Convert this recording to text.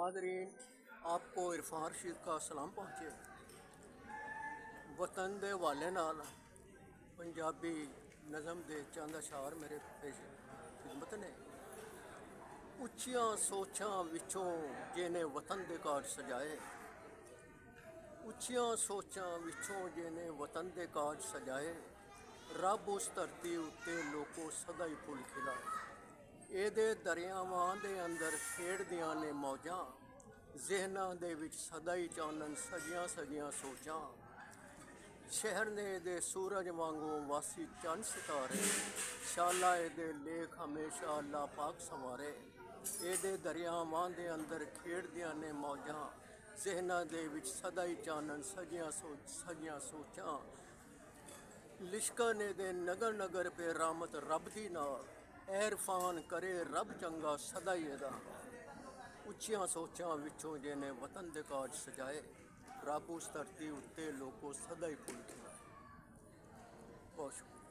Nadreen, आपको इरफान रशीद का सलाम पहुँचे। वतन दे हवाले नाल पंजाबी नज़म दे चंद अशार मेरे पेश खिदमत ने। उच्चियां सोचां विचों जिन्हें वतन दे काज सजाए, उच्चियां सोचां विचों जिन्हें वतन दे काज सजाए, रब उस धरती उत्ते लोको सदा ही फुल खिलाए। ਇਹਦੇ ਦਰਿਆਵਾਂ ਦੇ ਅੰਦਰ ਖੇਡਦੀਆਂ ਨੇ ਮੌਜਾਂ, ਜ਼ਿਹਨਾਂ ਦੇ ਵਿੱਚ ਸਦਾ ਹੀ ਚਾਨਣ ਸਜੀਆਂ ਸਜੀਆਂ ਸੋਚਾਂ। ਸ਼ਹਿਰ ਨੇ ਇਹਦੇ ਸੂਰਜ ਵਾਂਗੂ ਵਾਸੀ ਚੰਨ ਸਿਤਾਰੇ, ਸ਼ਾਲਾ ਇਹਦੇ ਲੇਖ ਹਮੇਸ਼ਾ ਅੱਲਾ ਪਾਕ ਸੰਵਾਰੇ। ਇਹਦੇ ਦਰਿਆਵਾਂ ਦੇ ਅੰਦਰ ਖੇਡਦੀਆਂ ਨੇ ਮੌਜਾਂ, ਜ਼ਿਹਨਾਂ ਦੇ ਵਿੱਚ ਸਦਾ ਹੀ ਚਾਨਣ ਸਜੀਆਂ ਸੋਚਾਂ। ਲਿਸ਼ਕਨ ਇਹਦੇ ਨਗਰ ਨਗਰ ਪੇ ਰਾਮਤ ਰੱਬ ਦੀ ਨਾਲ, इरफान करे रब चंगा सदा ही एदा। उच्चियां सोचां विचों जिन्हें वतन दे काज सजाए, रब उस धरती उत्ते लोको सदा ही फुल खिलाए। बहुत शुक्रिया।